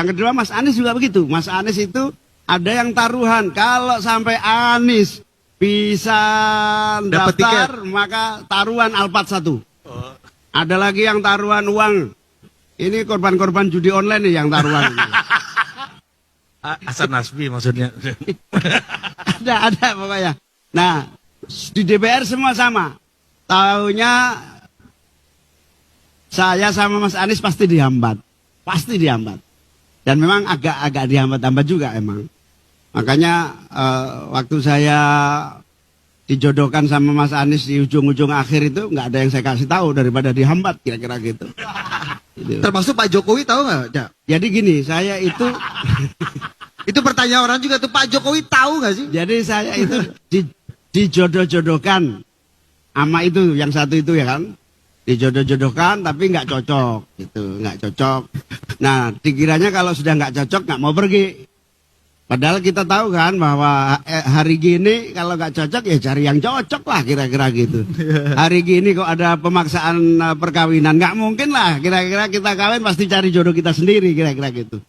Yang kedua Mas Anies juga begitu. Mas Anies itu ada yang taruhan. Kalau sampai Anies bisa Dapat daftar, maka taruhan Alphard 1. Ada lagi yang taruhan uang. Ini korban-korban judi online nih yang taruhan. Hasan Nasbi maksudnya. ada pokoknya. Nah, di DPR semua sama. Taunya saya sama Mas Anies pasti dihambat. Pasti dihambat. Dan memang agak dihambat-hambat juga emang. Makanya waktu saya dijodohkan sama Mas Anies di ujung-ujung akhir itu nggak ada yang saya kasih tahu daripada dihambat kira-kira gitu. Gitu. Termasuk Pak Jokowi tahu nggak, Cak? Jadi gini, saya itu Itu pertanyaan orang juga tuh, Pak Jokowi tahu nggak sih? jadi saya itu dijodoh-jodohkan sama itu yang satu itu ya kan. Dijodoh-jodohkan tapi nggak cocok gitu, nggak cocok. Nah, dikiranya kalau sudah nggak cocok nggak mau pergi. Padahal kita tahu kan bahwa hari gini kalau nggak cocok ya cari yang cocok lah kira-kira gitu. Hari gini kok ada pemaksaan perkawinan, nggak mungkin lah kira-kira kita kawin pasti cari jodoh kita sendiri kira-kira gitu.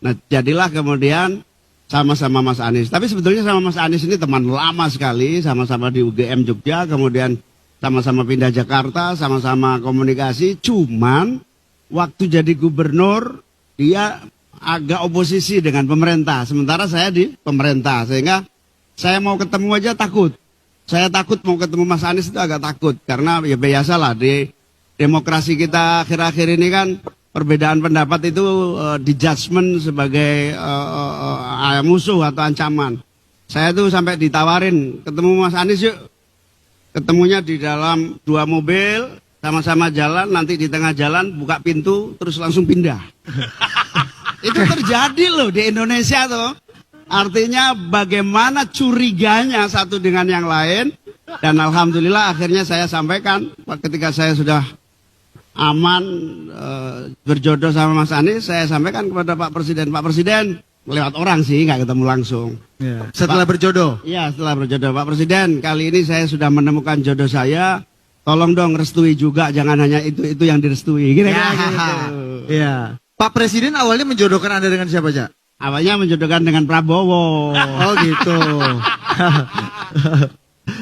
Nah, jadilah kemudian sama-sama Mas Anies. Tapi sebetulnya sama Mas Anies ini teman lama sekali, sama-sama di UGM Jogja, kemudian sama-sama pindah Jakarta, sama-sama komunikasi. Cuman waktu jadi gubernur dia agak oposisi dengan pemerintah, sementara saya di pemerintah, sehingga saya mau ketemu aja takut. Saya takut mau ketemu Mas Anies itu agak takut, karena ya biasalah di demokrasi kita akhir-akhir ini kan perbedaan pendapat itu di judgment sebagai musuh atau ancaman. Saya tuh sampai ditawarin ketemu Mas Anies yuk, ketemunya di dalam 2 mobil, sama-sama jalan, nanti di tengah jalan buka pintu terus langsung pindah. Itu terjadi loh di Indonesia tuh. Artinya bagaimana curiganya satu dengan yang lain. Dan alhamdulillah akhirnya saya sampaikan ketika saya sudah aman berjodoh sama Mas Anies, saya sampaikan kepada Pak Presiden. Pak Presiden, lewat orang sih, nggak ketemu langsung. Ya. Setelah berjodoh? Iya, setelah berjodoh. Pak Presiden, kali ini saya sudah menemukan jodoh saya. Tolong dong restui juga, jangan hanya itu yang direstui. Kira-kira gitu. Iya. Pak Presiden awalnya menjodohkan Anda dengan siapa, Cak? Awalnya menjodohkan dengan Prabowo. Oh gitu.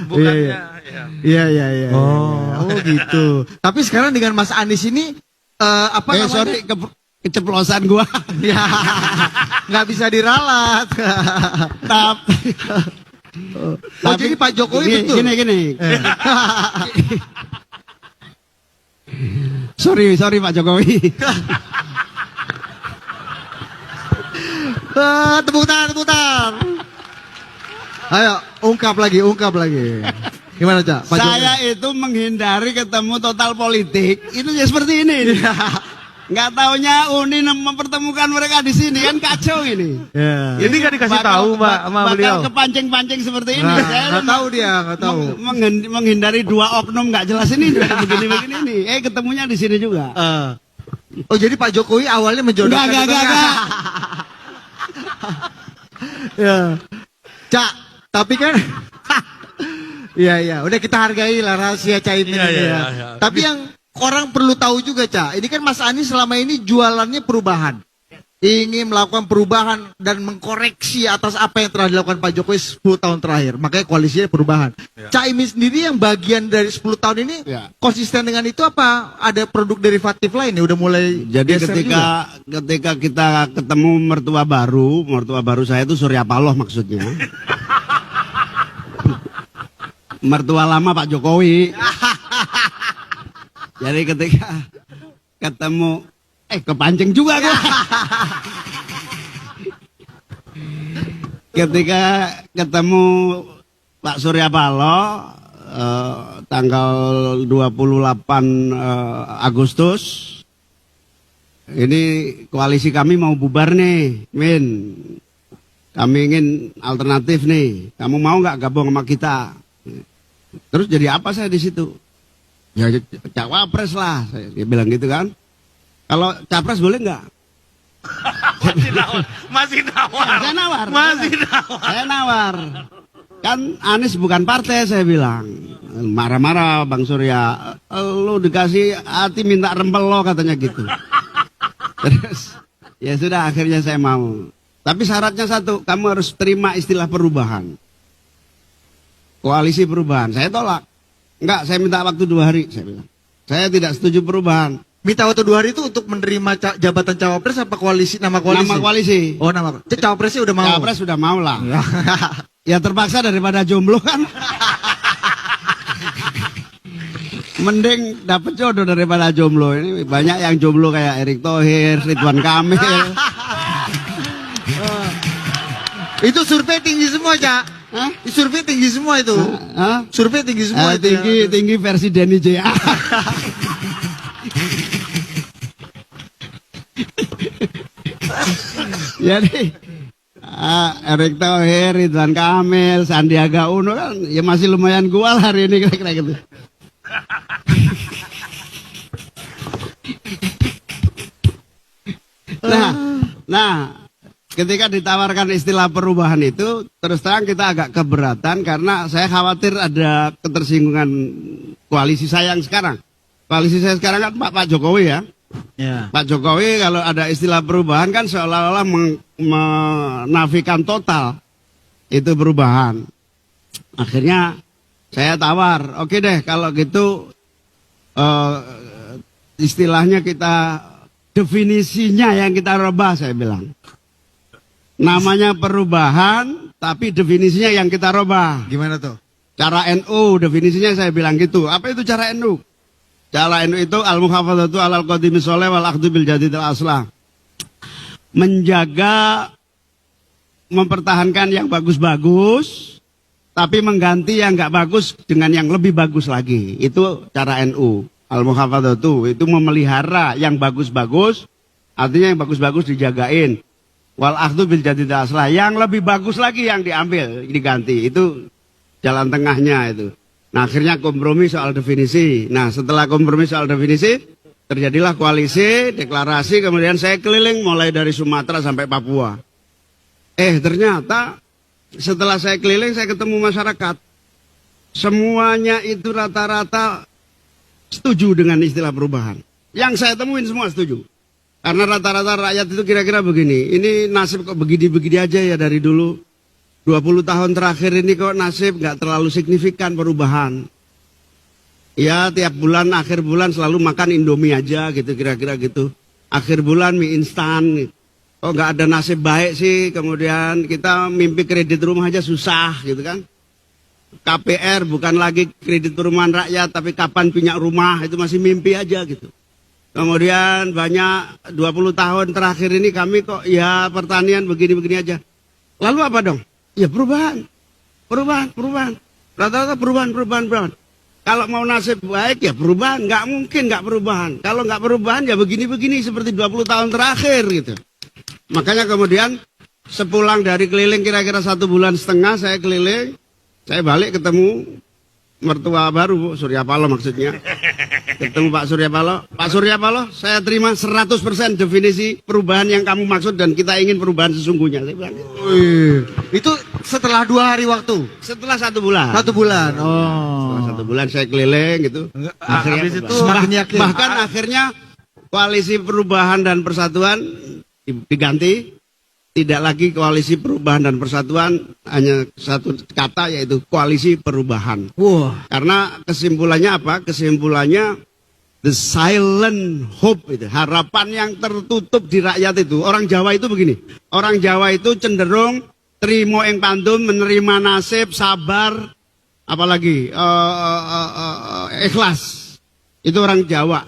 Bukannya Iya. Oh gitu. Tapi sekarang dengan Mas Anies ini apa namanya? Sorry, keceplosan gua. Ya, nggak bisa diralat. Tapi Jadi Pak Jokowi betul. Gini. Sorry Pak Jokowi. Tepuk tangan. Ayo, ungkap lagi. Gimana, Cak? Saya itu menghindari ketemu total politik. Itu ya seperti ini. Nggak taunya Uni mempertemukan mereka di sini kan kacau ini. Ya. Jadi nggak dikasih tahu Mbak sama beliau. Bakal kepancing-pancing seperti ini. Nah, Saya nggak tahu dia, nggak tahu. Menghindari 2 oknum nggak jelas ini begini ini. Ketemunya di sini juga. Oh jadi Pak Jokowi awalnya menjodohkan. Enggak. Ya. Cak, tapi kan Iya, udah kita hargai lah rahasia Caimin ini ya. Tapi yang orang perlu tahu juga, Cak, ini kan Mas Anies selama ini jualannya perubahan. Ingin melakukan perubahan dan mengkoreksi atas apa yang telah dilakukan Pak Jokowi 10 tahun terakhir. Makanya koalisinya perubahan. Caimin sendiri yang bagian dari 10 tahun ini konsisten dengan itu apa? Ada produk derivatif lain ya udah mulai. Jadi ketika kita ketemu mertua baru saya itu Surya Paloh maksudnya. Mertua lama Pak Jokowi. Jadi ketika ketemu kepancing juga gua. Ketika ketemu Pak Surya Paloh tanggal 28 Agustus ini koalisi kami mau bubar nih, Min. Kami ingin alternatif nih. Kamu mau nggak gabung sama kita? Terus jadi apa saya di situ? Ya cawapres lah, dia bilang gitu kan. Kalau capres boleh nggak? Masih nawar. Saya nawar. Kan Anies bukan partai, saya bilang. Marah-marah Bang Surya. Lu dikasih hati minta rempel lo katanya gitu. Terus Ya sudah, akhirnya saya mau. Tapi syaratnya satu, kamu harus terima istilah perubahan. Koalisi perubahan. Saya tolak. Enggak, saya minta waktu 2 hari, saya bilang. Saya tidak setuju perubahan. Minta waktu 2 hari itu untuk menerima jabatan cawapres apa koalisi, nama koalisi? Nama koalisi. Oh, nama. Cawapresnya udah mau. Cawapres sudah mau lah. Ya terpaksa daripada jomblo kan. Mending dapat jodoh daripada jomblo. Ini banyak yang jomblo kayak Erick Thohir, Ridwan Kamil. Itu survei tinggi semua, Cak. Hah? Survei tinggi semua itu. Hah? Survei tinggi semua itu. Tinggi versi Denny J.A. Jadi Erick Thohir, Ridwan Kamil, Sandiaga Uno kan ya masih lumayan kual hari ini kira-kira gitu. Nah, ketika ditawarkan istilah perubahan itu, terus terang kita agak keberatan karena saya khawatir ada ketersinggungan koalisi saya yang sekarang. Koalisi saya sekarang kan Pak Jokowi ya. Ya. Pak Jokowi kalau ada istilah perubahan kan seolah-olah menafikan total itu perubahan. Akhirnya saya tawar, oke deh kalau gitu istilahnya kita definisinya yang kita rubah, saya bilang. Namanya perubahan tapi definisinya yang kita rubah. Gimana tuh? Cara NU definisinya saya bilang gitu. Apa itu cara NU? Cara NU itu al-muhafadzatu alal qadimi sholeh wal akhdhu bil jadidil aslah. Menjaga, mempertahankan yang bagus-bagus, tapi mengganti yang nggak bagus dengan yang lebih bagus lagi. Itu cara NU. Al-muhafadzatu itu memelihara yang bagus-bagus, artinya yang bagus-bagus dijagain. Wal akhdhu bil jadidil aslah, yang lebih bagus lagi yang diambil, diganti. Itu jalan tengahnya itu. Nah akhirnya kompromi soal definisi. Nah setelah kompromi soal definisi, terjadilah koalisi, deklarasi, kemudian saya keliling mulai dari Sumatera sampai Papua. Ternyata setelah saya keliling saya ketemu masyarakat. Semuanya itu rata-rata setuju dengan istilah perubahan. Yang saya temuin semua setuju. Karena rata-rata rakyat itu kira-kira begini, ini nasib kok begini-begini aja ya dari dulu. 20 tahun terakhir ini kok nasib nggak terlalu signifikan perubahan. Ya tiap bulan, akhir bulan selalu makan Indomie aja gitu, kira-kira gitu. Akhir bulan mie instan. Kok nggak ada nasib baik sih, kemudian kita mimpi kredit rumah aja susah gitu kan. KPR bukan lagi kredit perumahan rakyat, tapi kapan punya rumah, itu masih mimpi aja gitu. Kemudian banyak 20 tahun terakhir ini kami kok ya pertanian begini-begini aja. Lalu apa dong? Ya perubahan. Rata-rata perubahan. Kalau mau nasib baik ya perubahan, nggak mungkin nggak perubahan. Kalau nggak perubahan ya begini-begini seperti 20 tahun terakhir gitu. Makanya kemudian sepulang dari keliling kira-kira 1,5 bulan saya keliling, saya balik ketemu mertua baru Bu Surya Paloh maksudnya. Ketemu Pak Surya Paloh. Pak Surya Paloh, saya terima 100% definisi perubahan yang kamu maksud dan kita ingin perubahan sesungguhnya. Saya bilang. Itu setelah 2 hari waktu? Setelah 1 bulan. 1 bulan. Oh. Setelah 1 bulan saya keliling gitu. Akhirnya habis itu semakin yakin. bahkan akhirnya koalisi perubahan dan persatuan diganti. Tidak lagi koalisi perubahan dan persatuan, hanya satu kata yaitu koalisi perubahan. Wah. Karena kesimpulannya apa? Kesimpulannya the silent hope itu, harapan yang tertutup di rakyat itu. Orang Jawa itu begini. Orang Jawa itu cenderung trimo ing pandum, menerima nasib, sabar, apalagi ikhlas. Itu orang Jawa.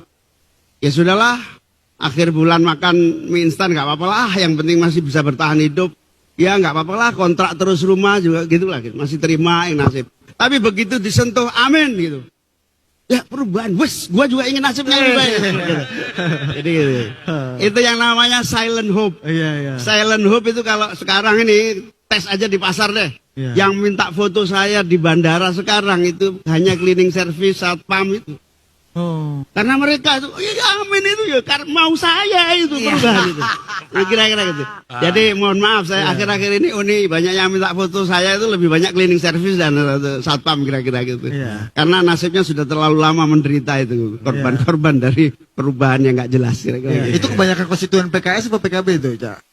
Ya sudahlah. Akhir bulan makan mie instan nggak apa-apa lah, yang penting masih bisa bertahan hidup. Ya nggak apa-apa lah, kontrak terus rumah juga gitu lah, masih terima yang nasib. Tapi begitu disentuh, amin gitu. Ya perubahan, wes, gua juga ingin nasibnya lebih baik. Jadi gitu. Itu yang namanya silent hope. Iya. Silent hope itu kalau sekarang ini tes aja di pasar deh. Iya. Yang minta foto saya di bandara sekarang itu hanya cleaning service, satpam itu. Oh. Karena mereka itu, ya amin itu ya, mau saya itu perubahan itu. Ya, kira-kira gitu. Jadi mohon maaf, saya akhir-akhir ini Uni banyak yang minta foto saya itu lebih banyak cleaning service dan satpam kira-kira gitu. Iya. Karena nasibnya sudah terlalu lama menderita itu, korban-korban dari perubahan yang nggak jelas kira-kira. Iya. gitu. Itu kebanyakan konstituen PKS atau PKB itu, Cak?